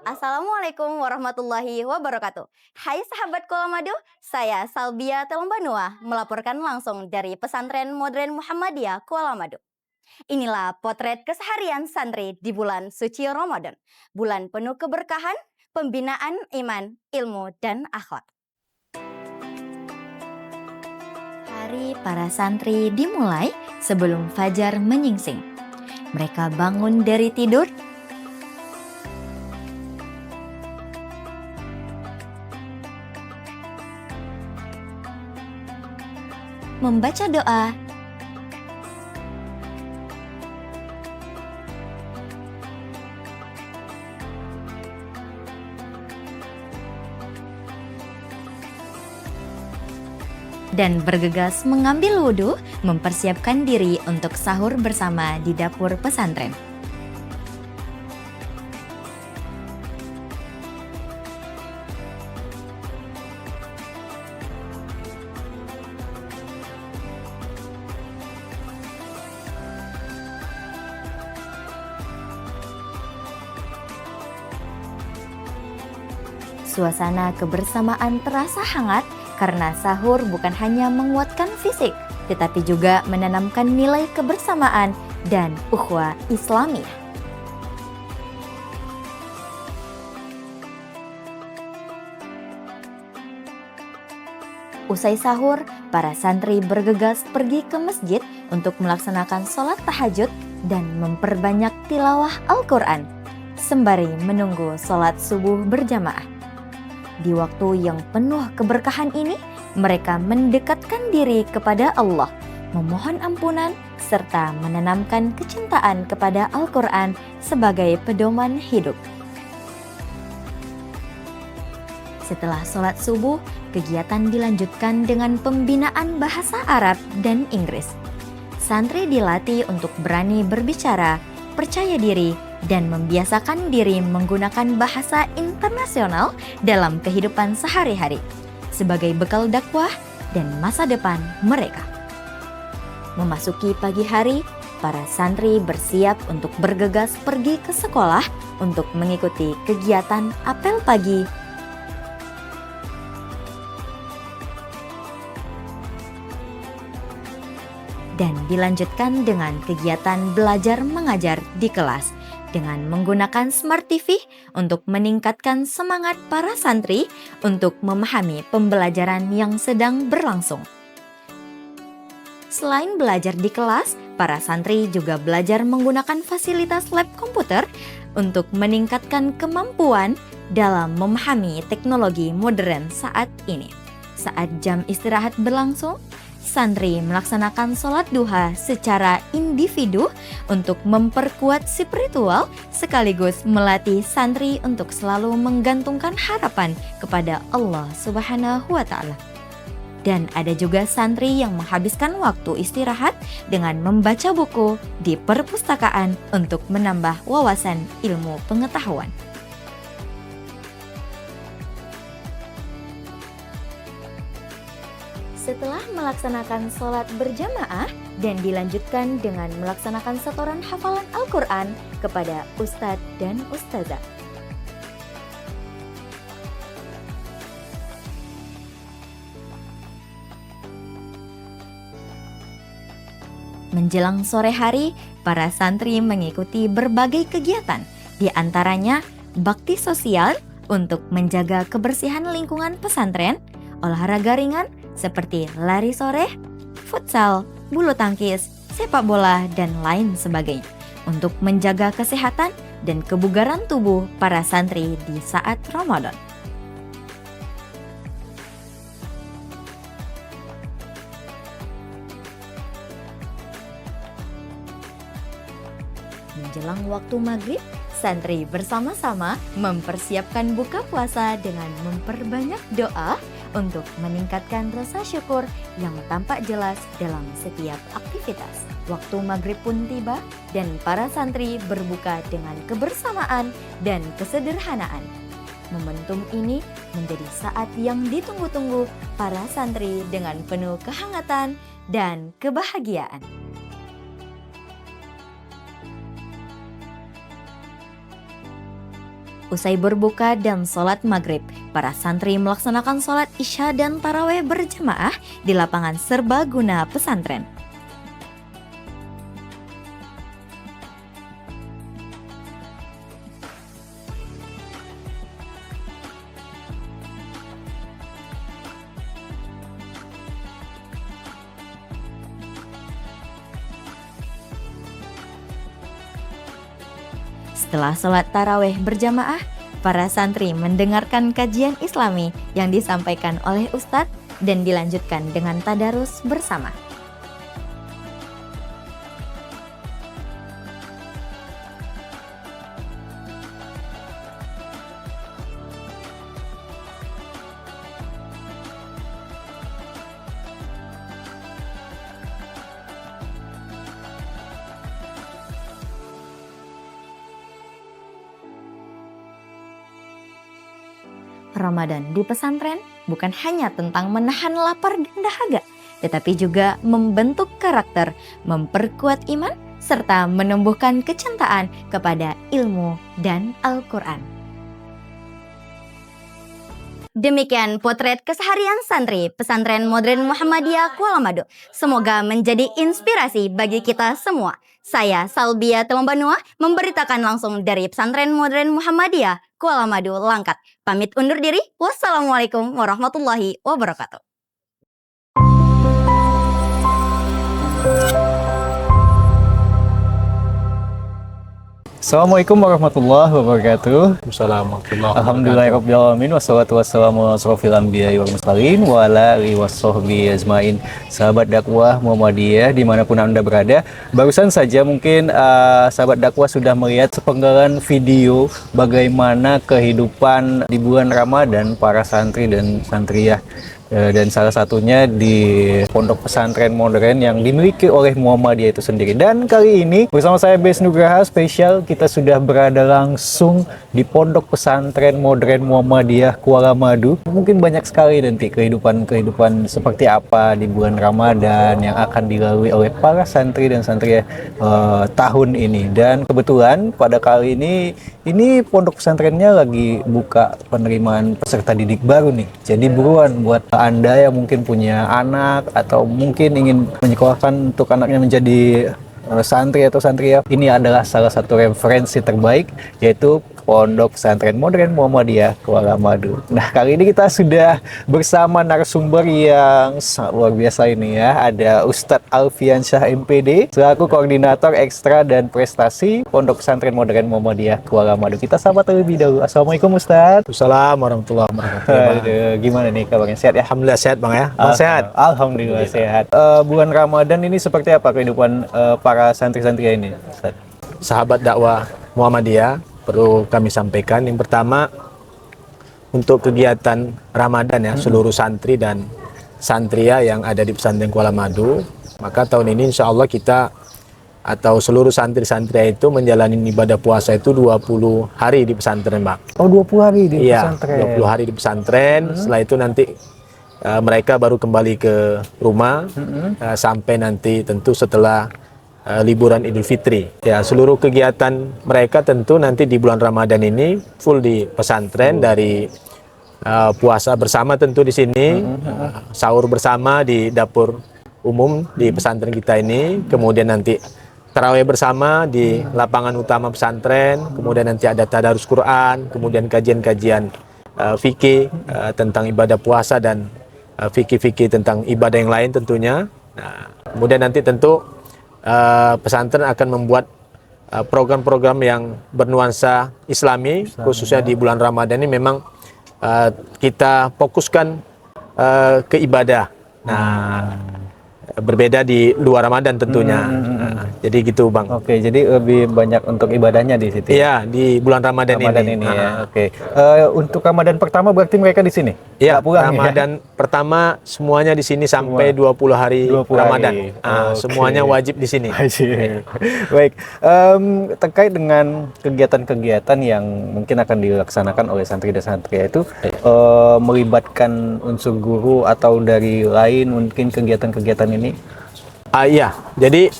Assalamualaikum warahmatullahi wabarakatuh. Hai sahabat Kolamadu, saya Salbia Telombanua melaporkan langsung dari Pesantren Modern Muhammadiyah Kuala Madu. Inilah potret keseharian santri di bulan suci Ramadan, bulan penuh keberkahan, pembinaan iman, ilmu, dan akhlak. Hari para santri dimulai sebelum fajar menyingsing. Mereka bangun dari tidur, membaca doa, dan bergegas mengambil wudhu, mempersiapkan diri untuk sahur bersama di dapur pesantren. Suasana kebersamaan terasa hangat karena sahur bukan hanya menguatkan fisik, tetapi juga menanamkan nilai kebersamaan dan ukhuwah Islamiyah. Usai sahur, para santri bergegas pergi ke masjid untuk melaksanakan sholat tahajud dan memperbanyak tilawah Al-Quran, sembari menunggu sholat subuh berjamaah. Di waktu yang penuh keberkahan ini, mereka mendekatkan diri kepada Allah, memohon ampunan, serta menanamkan kecintaan kepada Al-Quran sebagai pedoman hidup. Setelah sholat subuh, kegiatan dilanjutkan dengan pembinaan bahasa Arab dan Inggris. Santri dilatih untuk berani berbicara, percaya diri, dan membiasakan diri menggunakan bahasa internasional dalam kehidupan sehari-hari sebagai bekal dakwah dan masa depan mereka. Memasuki pagi hari, para santri bersiap untuk bergegas pergi ke sekolah untuk mengikuti kegiatan apel pagi, dan dilanjutkan dengan kegiatan belajar mengajar di kelas dengan menggunakan Smart TV untuk meningkatkan semangat para santri untuk memahami pembelajaran yang sedang berlangsung. Selain belajar di kelas, para santri juga belajar menggunakan fasilitas lab komputer untuk meningkatkan kemampuan dalam memahami teknologi modern saat ini. Saat jam istirahat berlangsung, santri melaksanakan sholat duha secara individu untuk memperkuat spiritual sekaligus melatih santri untuk selalu menggantungkan harapan kepada Allah Subhanahu wa Ta'ala. Dan ada juga santri yang menghabiskan waktu istirahat dengan membaca buku di perpustakaan untuk menambah wawasan ilmu pengetahuan. Setelah melaksanakan sholat berjamaah dan dilanjutkan dengan melaksanakan setoran hafalan Al-Quran kepada Ustadz dan Ustazah. Menjelang sore hari, para santri mengikuti berbagai kegiatan, di antaranya bakti sosial untuk menjaga kebersihan lingkungan pesantren, olahraga ringan seperti lari sore, futsal, bulu tangkis, sepak bola, dan lain sebagainya untuk menjaga kesehatan dan kebugaran tubuh para santri di saat Ramadan. Menjelang waktu maghrib, santri bersama-sama mempersiapkan buka puasa dengan memperbanyak doa untuk meningkatkan rasa syukur yang tampak jelas dalam setiap aktivitas. Waktu maghrib pun tiba dan para santri berbuka dengan kebersamaan dan kesederhanaan. Momentum ini menjadi saat yang ditunggu-tunggu para santri dengan penuh kehangatan dan kebahagiaan. Usai berbuka dan sholat maghrib, para santri melaksanakan sholat isya dan taraweh berjamaah di lapangan serbaguna pesantren. Setelah sholat taraweh berjamaah, para santri mendengarkan kajian Islami yang disampaikan oleh Ustadz dan dilanjutkan dengan tadarus bersama. Ramadan di pesantren bukan hanya tentang menahan lapar dan dahaga, tetapi juga membentuk karakter, memperkuat iman, serta menumbuhkan kecintaan kepada ilmu dan Al-Quran. Demikian potret keseharian santri Pesantren Modern Muhammadiyah Kuala Madu. Semoga menjadi inspirasi bagi kita semua. Saya Salbia Telombanua memberitakan langsung dari Pesantren Modern Muhammadiyah Kuala Madu, Langkat. Pamit undur diri. Wassalamualaikum warahmatullahi wabarakatuh. Assalamualaikum warahmatullahi wabarakatuh. Alhamdulillahirrabbilalamin. Wassalatu wassalamu ala asrofil anbiya'i wal mursalin wa ala alihi wassohbihi ajmain. Sahabat dakwah Muhammadiyah dimanapun Anda berada, barusan saja mungkin sahabat dakwah sudah melihat sepenggalan video bagaimana kehidupan di bulan Ramadan para santri dan santriyah, dan salah satunya di pondok pesantren modern yang dimiliki oleh Muhammadiyah itu sendiri. Dan kali ini bersama saya Bes Nugraha spesial, kita sudah berada langsung di pondok pesantren modern Muhammadiyah Kuala Madu. Mungkin banyak sekali nanti kehidupan seperti apa di bulan Ramadan yang akan dilalui oleh para santri dan santriyah tahun ini. Dan kebetulan pada kali ini pondok pesantrennya lagi buka penerimaan peserta didik baru nih. Jadi buruan buat Anda yang mungkin punya anak atau mungkin ingin menyekolahkan untuk anaknya menjadi santri atau santriyah, ini adalah salah satu referensi terbaik, yaitu Pondok Pesantren Modern Muhammadiyah Kuala Madu. Nah, kali ini kita sudah bersama narasumber yang sangat luar biasa ini ya. Ada Ustadz Alfiansyah MPD selaku Koordinator Ekstra dan Prestasi Pondok Pesantren Modern Muhammadiyah Kuala Madu. Kita sapa terlebih dahulu. Assalamualaikum Ustadz. Assalamualaikum warahmatullahi wabarakatuh. Gimana nih kabarnya? Sehat ya? Alhamdulillah sehat Bang ya. Bang sehat? Alhamdulillah sehat. Bulan Ramadan ini seperti apa kehidupan para santri-santri ini, Ustadz? Sahabat dakwah Muhammadiyah, perlu kami sampaikan yang pertama, untuk kegiatan Ramadan ya, seluruh santri dan santriyah yang ada di pesantren Kuala Madu, maka tahun ini insya Allah kita atau seluruh santri-santriyah itu menjalani ibadah puasa itu 20 hari di pesantren, Bang. Oh, 20 hari di pesantren. Iya, 20 hari di pesantren. Setelah itu nanti mereka baru kembali ke rumah sampai nanti tentu setelah liburan Idul Fitri. Ya, seluruh kegiatan mereka tentu nanti di bulan Ramadan ini full di pesantren, dari puasa bersama tentu di sini, sahur bersama di dapur umum di pesantren kita ini, kemudian nanti tarawih bersama di lapangan utama pesantren, kemudian nanti ada tadarus Quran, kemudian kajian-kajian fikih tentang ibadah puasa dan fikih-fikih tentang ibadah yang lain tentunya. Nah, kemudian nanti tentu pesantren akan membuat program-program yang bernuansa Islami, khususnya di bulan Ramadan ini memang kita fokuskan ke ibadah. Nah, berbeda di luar Ramadan tentunya. Jadi gitu Bang. Oke, jadi lebih banyak untuk ibadahnya di situ. Iya, di bulan Ramadan ini. Ya. Oke. Untuk Ramadan pertama berarti mereka di sini? Iya, Ramadan pertama semuanya di sini sampai 20 hari Ramadan. Semuanya wajib di sini. Baik. Terkait dengan kegiatan-kegiatan yang mungkin akan dilaksanakan oleh santri dan santri itu melibatkan unsur guru atau dari lain mungkin kegiatan-kegiatan ini? Iya, jadi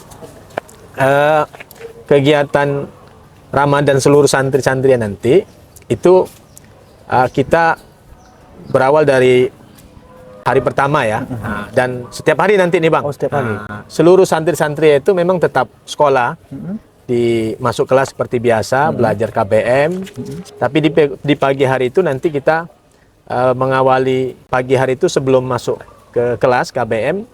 kegiatan Ramadan seluruh santri-santrinya nanti itu kita berawal dari hari pertama ya. Dan setiap hari nanti nih Bang. Oh, setiap hari. Seluruh santri-santri itu memang tetap sekolah. Masuk kelas seperti biasa, belajar KBM. Tapi di pagi hari itu nanti kita mengawali pagi hari itu sebelum masuk ke kelas KBM.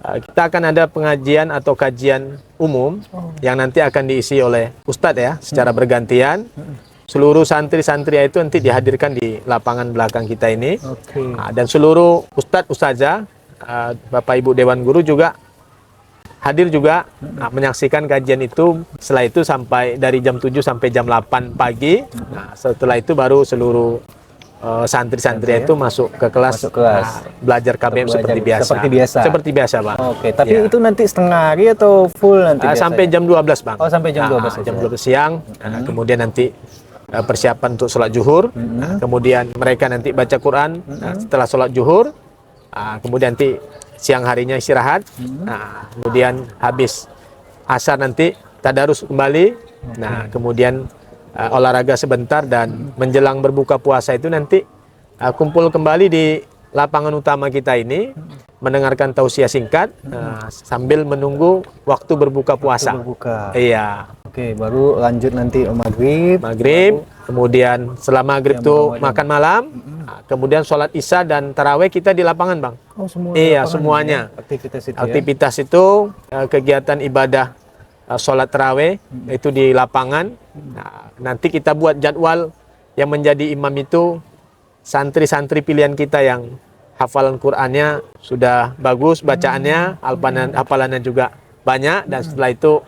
Kita akan ada pengajian atau kajian umum yang nanti akan diisi oleh Ustadz ya, secara bergantian. Seluruh santri-santri itu nanti dihadirkan di lapangan belakang kita ini. Dan seluruh Ustadz, Ustazah, Bapak Ibu Dewan Guru juga hadir juga menyaksikan kajian itu. Setelah itu sampai dari jam 7 sampai jam 8 pagi. Setelah itu baru seluruh santri-santri itu masuk ke kelas, belajar KBM seperti biasa. Seperti biasa, Pak. Oke, tapi itu nanti setengah hari atau full nanti? Sampai jam 12, Bang. Oh, sampai jam 12. Jam 12 siang. Kemudian nanti persiapan untuk sholat zuhur. Kemudian mereka nanti baca Quran. Setelah sholat zuhur, kemudian nanti siang harinya istirahat. Kemudian habis asar nanti tadarus kembali. Kemudian olahraga sebentar dan menjelang berbuka puasa itu nanti kumpul kembali di lapangan utama kita ini mendengarkan tausiah singkat sambil menunggu waktu berbuka puasa. Iya. Oke, baru lanjut nanti maghrib. Kemudian setelah maghrib itu makan malam. Kemudian sholat isya dan taraweh kita di lapangan, Bang. Oh, semua. Iya, semuanya. Aktivitas itu kegiatan ibadah sholat taraweh itu di lapangan. Nanti kita buat jadwal yang menjadi imam itu santri-santri pilihan kita yang hafalan Qur'annya sudah bagus, bacaannya, hafalannya juga banyak, dan setelah itu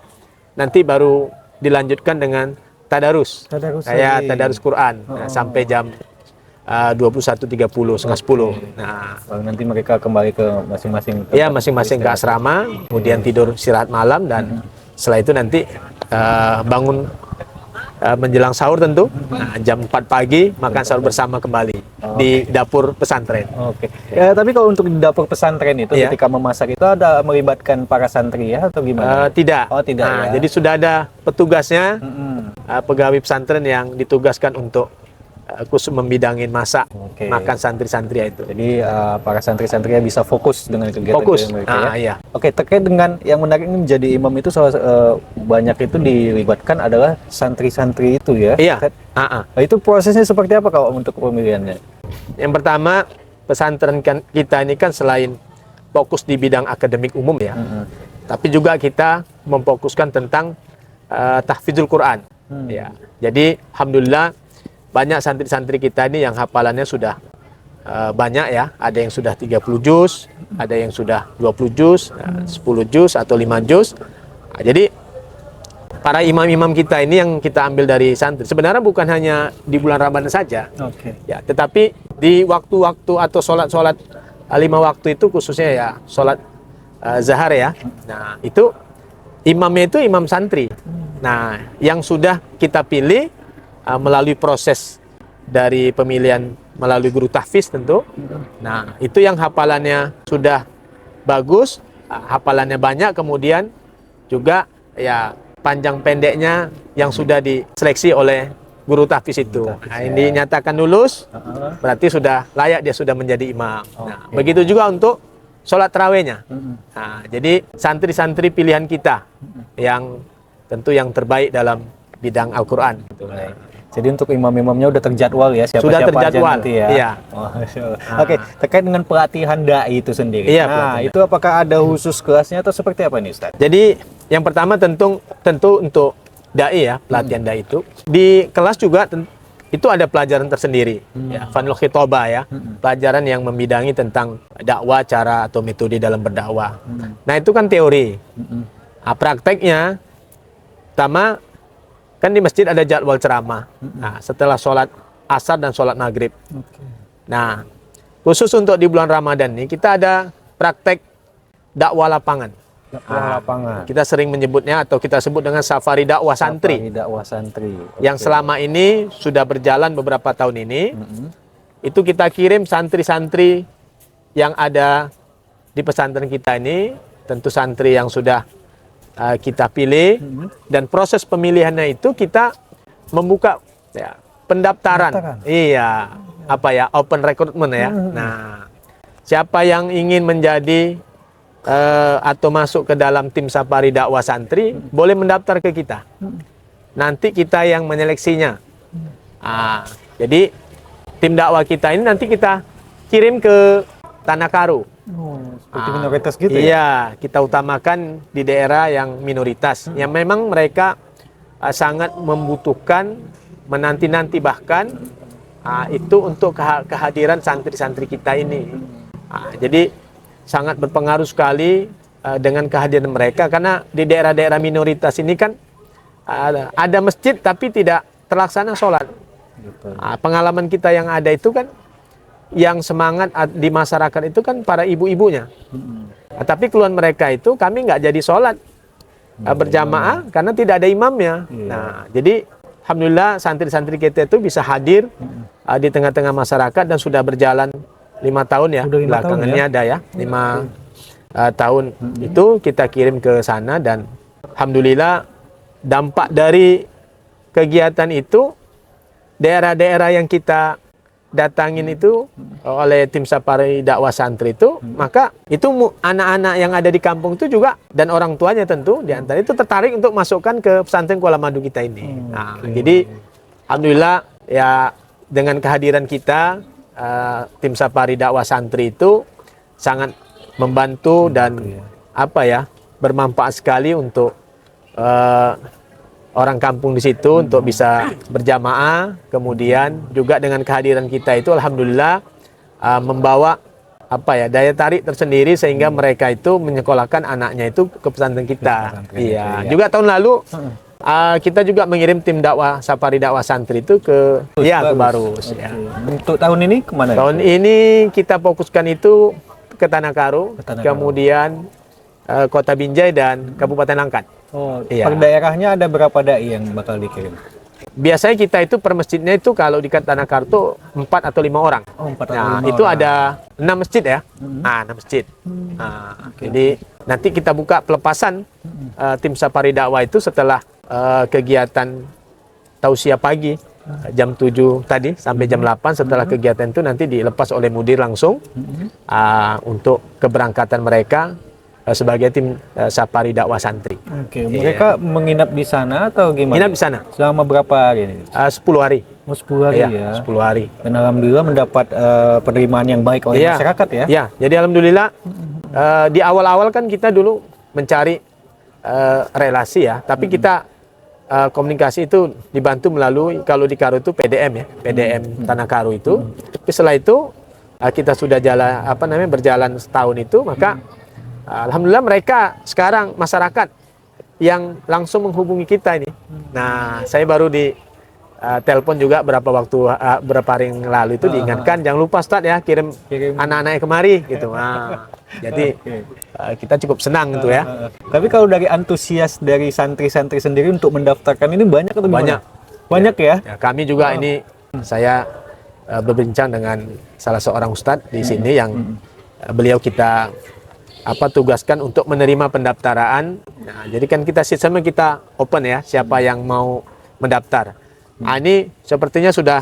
nanti baru dilanjutkan dengan tadarus. Kayak tadarus Quran sampai jam 21.30, setengah 10. Nanti mereka kembali ke masing-masing. Ya, masing-masing ke asrama, kemudian tidur istirahat malam, dan setelah itu nanti bangun menjelang sahur tentu. Jam 4 pagi makan sahur bersama kembali di dapur pesantren. Oke. Tapi kalau untuk di dapur pesantren itu ketika memasak itu ada melibatkan para santri ya atau gimana? Tidak. Oh, tidak. Ya. Jadi sudah ada petugasnya, pegawai pesantren yang ditugaskan untuk khusus membidangin masak, makan santri-santri itu. Jadi para santri-santri bisa fokus dengan kegiatan mereka Iya. Oke, terkait dengan yang menarik ini menjadi imam itu banyak itu dilibatkan adalah santri-santri itu ya. Iya. Itu prosesnya seperti apa kalau untuk pemilihannya? Yang pertama, pesantren kita ini kan selain fokus di bidang akademik umum ya, tapi juga kita memfokuskan tentang tahfidzul Quran. Ya. Jadi alhamdulillah banyak santri-santri kita ini yang hafalannya sudah banyak ya. Ada yang sudah 30 juz, ada yang sudah 20 juz, 10 juz atau 5 juz. Jadi para imam-imam kita ini yang kita ambil dari santri sebenarnya bukan hanya di bulan Ramadan saja. Ya, tetapi di waktu-waktu atau sholat-sholat 5 waktu itu khususnya ya sholat zahar ya. Nah, itu imamnya itu imam santri. Nah, yang sudah kita pilih melalui proses dari pemilihan melalui guru tahfiz tentu. Nah, itu yang hafalannya sudah bagus, hafalannya banyak, kemudian juga ya panjang pendeknya yang sudah diseleksi oleh guru tahfiz itu. Nah, ini dinyatakan lulus, berarti sudah layak dia sudah menjadi imam. Nah, begitu juga untuk sholat tarawehnya. Nah, jadi santri-santri pilihan kita yang tentu yang terbaik dalam bidang Al-Quran. Jadi untuk imam-imamnya udah terjadwal ya, siapa-siapa aja nanti ya. Iya. Oke, terkait dengan pelatihan dai itu sendiri. Iya, nah, itu apakah ada khusus kelasnya atau seperti apa nih, Ustaz? Jadi yang pertama tentu untuk dai ya, pelatihan dai itu di kelas juga itu ada pelajaran tersendiri. Ya, Fanul Khitobah ya, pelajaran yang membidangi tentang dakwah, cara atau metode dalam berdakwah. Nah, itu kan teori. Nah, prakteknya pertama kan di masjid ada jadwal ceramah. Nah, setelah sholat asar dan sholat maghrib. Nah, khusus untuk di bulan Ramadan ini kita ada praktek dakwah lapangan. Kita sering menyebutnya atau kita sebut dengan safari dakwah santri. Yang selama ini sudah berjalan beberapa tahun ini. Itu kita kirim santri-santri yang ada di pesantren kita ini, tentu santri yang sudah kita pilih, dan proses pemilihannya itu kita membuka ya, pendaftaran. Iya, apa ya, open recruitment ya. Nah, siapa yang ingin menjadi atau masuk ke dalam tim Safari Dakwah Santri boleh mendaftar ke kita. Nanti kita yang menyeleksinya. Jadi tim dakwah kita ini nanti kita kirim ke Tanah Karo. Seperti minoritas gitu ya? Iya, kita utamakan di daerah yang minoritas, yang memang mereka sangat membutuhkan, menanti-nanti bahkan itu untuk kehadiran santri-santri kita ini. Jadi sangat berpengaruh sekali dengan kehadiran mereka, karena di daerah-daerah minoritas ini kan ada masjid tapi tidak terlaksana sholat. Pengalaman kita yang ada itu kan, yang semangat di masyarakat itu kan para ibu-ibunya. Tapi keluhan mereka itu, kami nggak jadi sholat berjamaah karena tidak ada imamnya. Nah, jadi alhamdulillah santri-santri kita itu bisa hadir di tengah-tengah masyarakat dan sudah berjalan 5 tahun ya. Belakangannya ada ya 5 tahun itu kita kirim ke sana, dan alhamdulillah dampak dari kegiatan itu, daerah-daerah yang kita datangin itu oleh tim Safari Dakwah Santri itu, maka itu anak-anak yang ada di kampung itu juga, dan orang tuanya tentu diantara itu tertarik untuk masukkan ke pesantren Kuala Madu kita ini. Jadi alhamdulillah ya, dengan kehadiran kita tim Safari Dakwah Santri itu sangat membantu dan bermanfaat sekali untuk orang kampung di situ untuk bisa berjamaah. Kemudian juga dengan kehadiran kita itu alhamdulillah membawa daya tarik tersendiri, sehingga mereka itu menyekolahkan anaknya itu ke pesantren kita. Iya. Juga tahun lalu kita juga mengirim tim dakwah Safari Dakwah Santri itu ke Barus. Ya. Untuk tahun ini kemana? Tahun ini kita fokuskan itu ke Tanah Karo, kemudian Kota Binjai dan Kabupaten Langkat. Per daerahnya ada berapa dai yang bakal dikirim? Biasanya kita itu per masjidnya itu kalau di Tanah Karo 4 atau 5 orang. Itu orang. Ada 6 masjid ya. 6 masjid. Jadi nanti kita buka pelepasan tim Safari Dakwah itu setelah kegiatan tausiah pagi jam 7 tadi sampai jam 8. Setelah kegiatan itu nanti dilepas oleh mudir langsung untuk keberangkatan mereka sebagai tim Safari Dakwah Santri. Mereka menginap di sana atau gimana? Menginap di sana. Selama berapa hari ini? 10 hari. 10 hari ya. 10 hari. Dan alhamdulillah mendapat penerimaan yang baik oleh masyarakat ya. Ya, jadi alhamdulillah di awal-awal kan kita dulu mencari relasi ya, tapi kita komunikasi itu dibantu melalui, kalau di Karo itu PDM ya, PDM Tanah Karo itu. Tapi setelah itu kita sudah berjalan setahun itu, maka alhamdulillah mereka sekarang masyarakat yang langsung menghubungi kita ini. Nah, saya baru di telepon juga berapa hari yang lalu itu diingatkan, jangan lupa Ustaz ya kirim anak-anaknya kemari gitu. Jadi kita cukup senang gitu ya. Tapi kalau dari antusias dari santri-santri sendiri untuk mendaftarkan ini banyak atau gimana? Banyak ya? Kami juga ini, saya berbincang dengan salah seorang Ustadz di sini yang beliau kita tugaskan untuk menerima pendaftaran. Nah, jadi kan kita sistemnya kita open ya, siapa yang mau mendaftar. Ini sepertinya sudah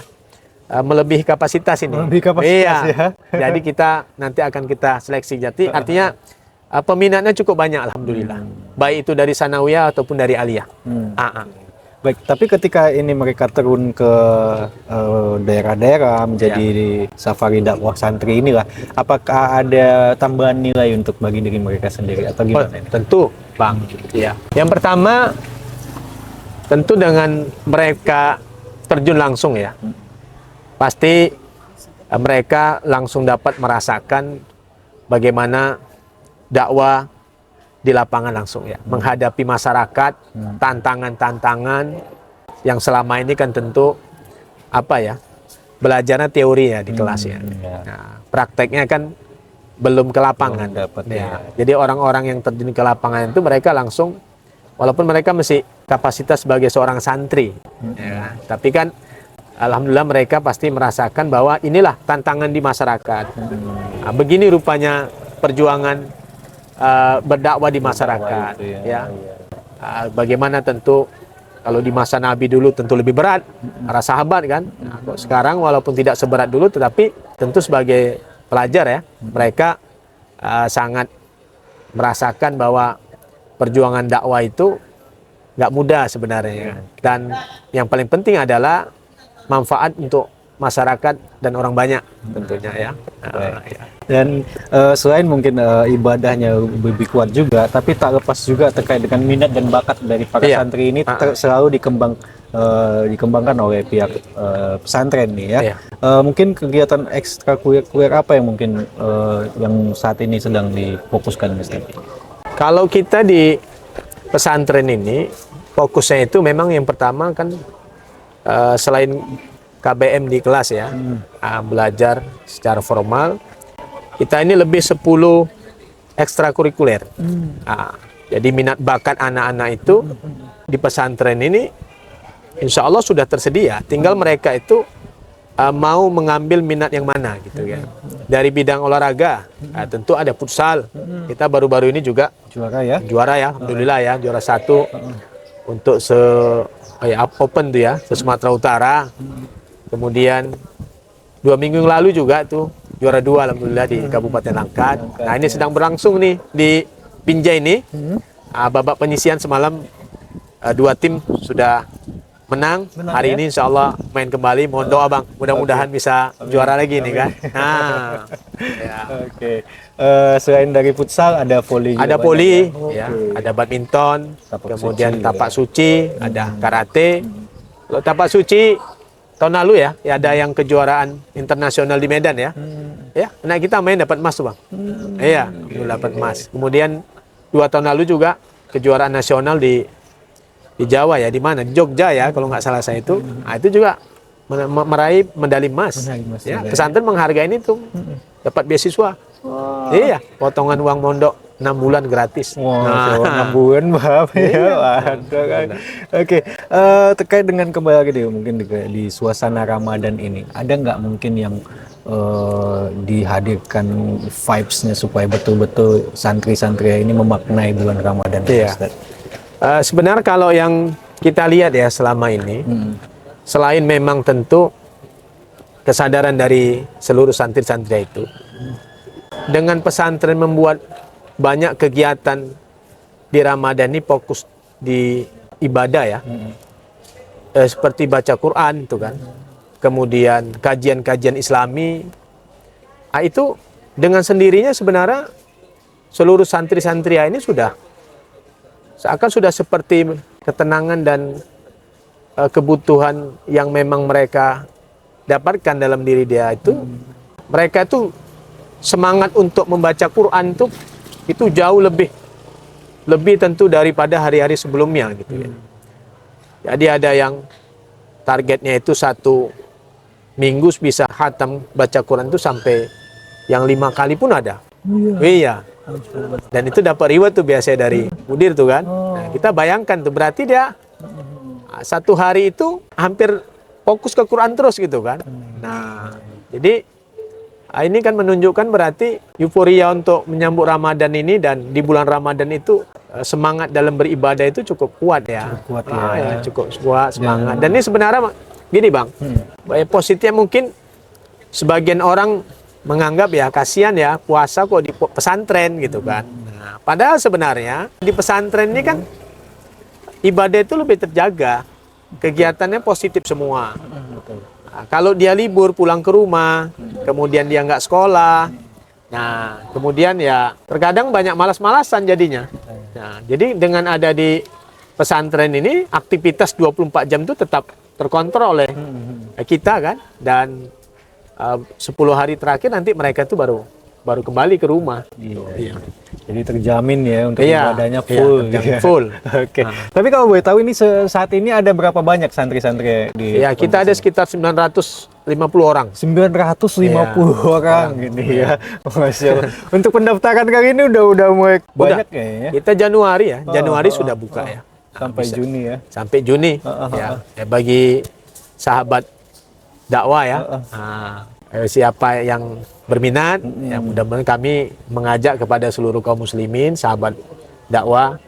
melebihi kapasitas ini. Melebihi kapasitas ya. Jadi kita nanti akan kita seleksi. Jadi artinya peminatnya cukup banyak alhamdulillah. Baik itu dari sanawiyah ataupun dari aliyah. Baik, tapi ketika ini mereka turun ke daerah-daerah menjadi Safari Dakwah Santri inilah, apakah ada tambahan nilai untuk bagi diri mereka sendiri atau gimana? Tentu, Bang. Ya. Yang pertama, tentu dengan mereka terjun langsung ya, pasti mereka langsung dapat merasakan bagaimana dakwah di lapangan langsung ya, menghadapi masyarakat, tantangan-tantangan yang selama ini kan tentu belajarnya teori ya di kelas ya. Nah, prakteknya kan belum ke lapangan. Jadi orang-orang yang terjun ke lapangan itu mereka langsung, walaupun mereka masih kapasitas sebagai seorang santri, tapi kan alhamdulillah mereka pasti merasakan bahwa inilah tantangan di masyarakat. Begini rupanya perjuangan berdakwah di masyarakat, bagaimana tentu Kalau di masa Nabi dulu tentu lebih berat, para sahabat kan. Nah, kok sekarang walaupun tidak seberat dulu, tetapi tentu sebagai pelajar ya, mereka sangat merasakan bahwa perjuangan dakwah itu nggak mudah sebenarnya. Dan yang paling penting adalah manfaat untuk masyarakat dan orang banyak tentunya ya. Dan selain mungkin ibadahnya lebih kuat juga, tapi tak lepas juga terkait dengan minat dan bakat dari para santri ini selalu dikembangkan oleh pihak pesantren nih ya. Mungkin kegiatan ekstrakurikuler apa yang mungkin yang saat ini sedang difokuskan Mas? Kalau kita di pesantren ini fokusnya itu memang yang pertama kan selain KBM di kelas ya, belajar secara formal, kita ini lebih 10 ekstrakurikuler. Jadi minat bakat anak-anak itu di pesantren ini insya Allah sudah tersedia, tinggal mereka itu mau mengambil minat yang mana gitu ya. Dari bidang olahraga, tentu ada futsal. Kita baru-baru ini juga juara ya, alhamdulillah ya, juara 1 untuk open tuh ya, se Sumatera Utara. Kemudian 2 minggu yang lalu juga tuh juara 2 alhamdulillah di Kabupaten Langkat. Nah ini sedang berlangsung nih di Binjai ini. Babak penyisian semalam 2 tim sudah menang. Hari ini insya Allah main kembali. Mohon doa bang, mudah-mudahan bisa juara lagi nih kan. Nah, ya. Selain dari futsal ada voli. Ada voli, ya. Ada badminton, kemudian tapak suci, ada karate. Kalau tapak suci tahun lalu ya, ada yang kejuaraan internasional di Medan ya. Ya, anak kita main dapat emas tuh bang. Iya, dapat emas. Kemudian 2 tahun lalu juga kejuaraan nasional di Jawa ya, di mana? Di Jogja ya, kalau nggak salah saya itu. Nah, itu juga meraih medali emas. Ya, pesantren menghargai ini tuh, dapat beasiswa. Iya, potongan uang mondok 6 bulan gratis. Wow, 6 bulan Bapak ya. Oke, terkait dengan kembali lagi deh, mungkin di suasana Ramadan ini, ada nggak mungkin yang dihadirkan vibes-nya supaya betul-betul santri-santri ini memaknai bulan Ramadan? Sebenarnya kalau yang kita lihat ya selama ini, selain memang tentu kesadaran dari seluruh santri-santri itu, dengan pesantren membuat banyak kegiatan di Ramadan ini fokus di ibadah ya, seperti baca Quran itu kan, kemudian kajian-kajian Islami, itu dengan sendirinya sebenarnya seluruh santri-santri ini seakan sudah seperti ketenangan dan kebutuhan yang memang mereka dapatkan dalam diri dia itu, mereka itu semangat untuk membaca Quran itu jauh lebih tentu daripada hari-hari sebelumnya gitu ya. Jadi ada yang targetnya itu 1 minggu bisa khatam baca Quran itu sampai yang 5 kali pun ada. Iya. Dan itu dapat reward tuh biasanya dari mudir tuh kan. Nah, kita bayangkan tuh berarti dia 1 hari itu hampir fokus ke Quran terus gitu kan. Nah, jadi ini kan menunjukkan berarti euforia untuk menyambut Ramadan ini, dan di bulan Ramadan itu semangat dalam beribadah itu cukup kuat ya. Cukup kuat semangat. Dan ini sebenarnya gini bang, positifnya mungkin sebagian orang menganggap ya kasihan ya puasa kok di pesantren gitu kan. Nah, padahal sebenarnya di pesantren ini kan ibadah itu lebih terjaga, kegiatannya positif semua. Nah, kalau dia libur pulang ke rumah, kemudian dia nggak sekolah, nah kemudian ya terkadang banyak malas-malasan jadinya. Nah, jadi dengan ada di pesantren ini, aktivitas 24 jam itu tetap terkontrol oleh kita kan, dan 10 hari terakhir nanti mereka itu baru kembali ke rumah. Iya. Jadi terjamin ya untuk ibadahnya full. Full. Oke. Tapi kalau boleh tahu ini saat ini ada berapa banyak santri-santri di? Ya, kita ada sekitar 950 orang. 950 orang gini ya. Masya Allah. Untuk pendaftaran kali ini udah mulai banyak kayaknya. Kita Januari ya. Januari sudah buka ya. Sampai Juni ya. Sampai Juni. Ya, bagi sahabat dakwah ya. Siapa yang berminat, ya mudah-mudahan kami mengajak kepada seluruh kaum muslimin, sahabat dakwah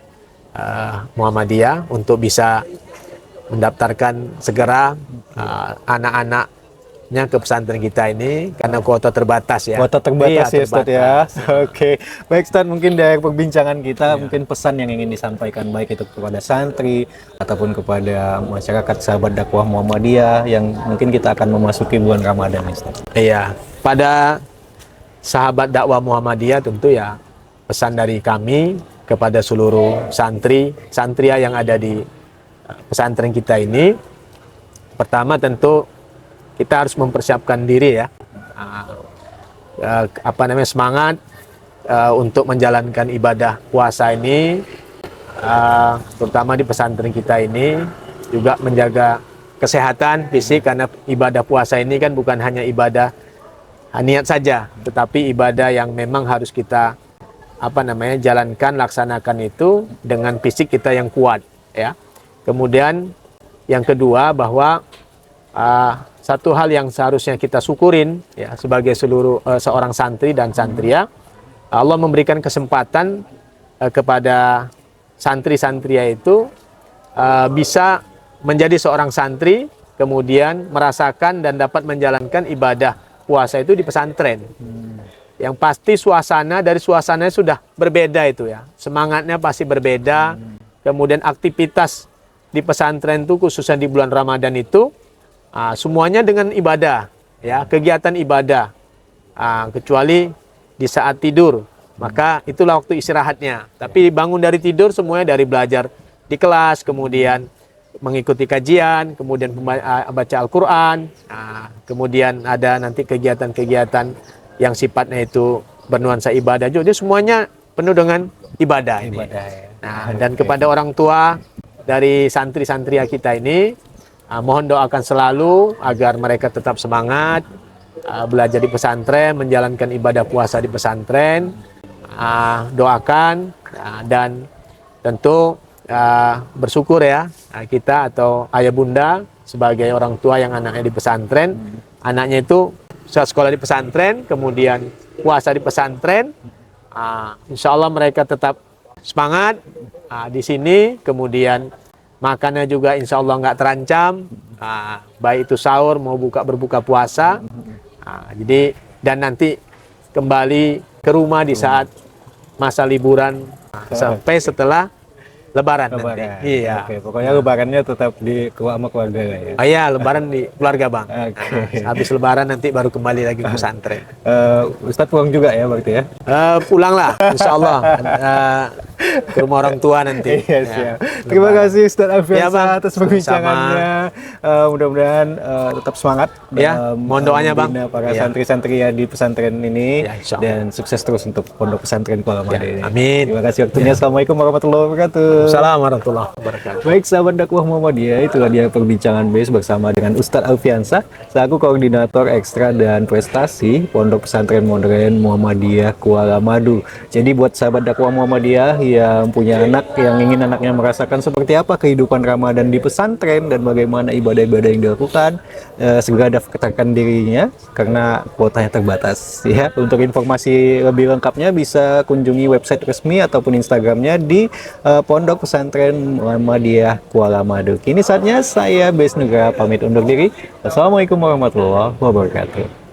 Muhammadiyah untuk bisa mendaftarkan segera anak-anaknya ke pesantren kita ini karena kuota terbatas ya. Kuota terbatas Iya, ya Ustadz ya. Oke. Baik Ustadz, mungkin dari perbincangan kita mungkin pesan yang ingin disampaikan baik itu kepada santri ataupun kepada masyarakat sahabat dakwah Muhammadiyah yang mungkin kita akan memasuki bulan Ramadan Ustadz. Iya, pada sahabat dakwah Muhammadiyah tentu ya pesan dari kami kepada seluruh santriah yang ada di pesantren kita ini. Pertama tentu kita harus mempersiapkan diri ya, semangat untuk menjalankan ibadah puasa ini, terutama di pesantren kita ini juga menjaga kesehatan fisik karena ibadah puasa ini kan bukan hanya ibadah niat saja, tetapi ibadah yang memang harus kita jalankan, laksanakan itu dengan fisik kita yang kuat ya. Kemudian yang kedua bahwa satu hal yang seharusnya kita syukurin ya sebagai seorang santri dan santriah, Allah memberikan kesempatan kepada santri-santriah itu bisa menjadi seorang santri, kemudian merasakan dan dapat menjalankan ibadah puasa itu di pesantren. Yang pasti suasananya sudah berbeda itu ya. Semangatnya pasti berbeda. Kemudian aktivitas di pesantren itu khususnya di bulan Ramadan itu semuanya dengan ibadah ya, kegiatan ibadah. Kecuali di saat tidur, maka itulah waktu istirahatnya. Tapi bangun dari tidur semuanya dari belajar di kelas, kemudian mengikuti kajian, kemudian baca Al-Quran, kemudian ada nanti kegiatan-kegiatan yang sifatnya itu bernuansa ibadah. Jadi semuanya penuh dengan ibadah ini. Dan kepada orang tua dari santri-santriah kita ini, mohon doakan selalu agar mereka tetap semangat belajar di pesantren, menjalankan ibadah puasa di pesantren. Doakan dan tentu bersyukur ya kita atau ayah bunda sebagai orang tua yang anaknya di pesantren, anaknya itu sekolah di pesantren, kemudian puasa di pesantren. Insya Allah mereka tetap semangat di sini, kemudian makannya juga insya Allah nggak terancam, baik itu sahur mau berbuka puasa. Jadi dan nanti kembali ke rumah di saat masa liburan sampai setelah Lebaran. Nanti. Iya. Oke, pokoknya lebarannya tetap di sama keluarga ya. Iya, lebaran di keluarga Bang. Oke. Habis lebaran nanti baru kembali lagi ke pesantren. Ustadz pulang juga ya berarti ya? Pulang lah, insya Allah. Ke rumah orang tua nanti. Iya, siap. Terima kasih Ustadz Alfiansa atas perbincangannya. Mudah-mudahan tetap semangat ya, mohon doanya Bang. Para santri-santri ya di pesantren ini ya, dan sukses terus untuk pondok pesantren Kuala Mada ini. Amin. Terima kasih waktunya. Assalamualaikum warahmatullahi wabarakatuh. Assalamualaikum warahmatullahi wabarakatuh. Baik sahabat dakwah Muhammadiyah, itulah dia perbincangan BES bersama dengan Ustadz Alfiansa selaku koordinator ekstra dan prestasi Pondok Pesantren Modern Muhammadiyah Kuala Madu. Jadi buat sahabat dakwah Muhammadiyah yang punya anak, yang ingin anaknya merasakan seperti apa kehidupan Ramadan di pesantren dan bagaimana ibadah-ibadah yang dilakukan, segera daftarkan dirinya karena kuotanya terbatas ya. Untuk informasi lebih lengkapnya bisa kunjungi website resmi ataupun Instagramnya di Pondok Pesantren Muhammadiyah Kuala Madu. Kini saatnya saya Bes Nugra pamit undur diri. Wassalamualaikum warahmatullahi wabarakatuh.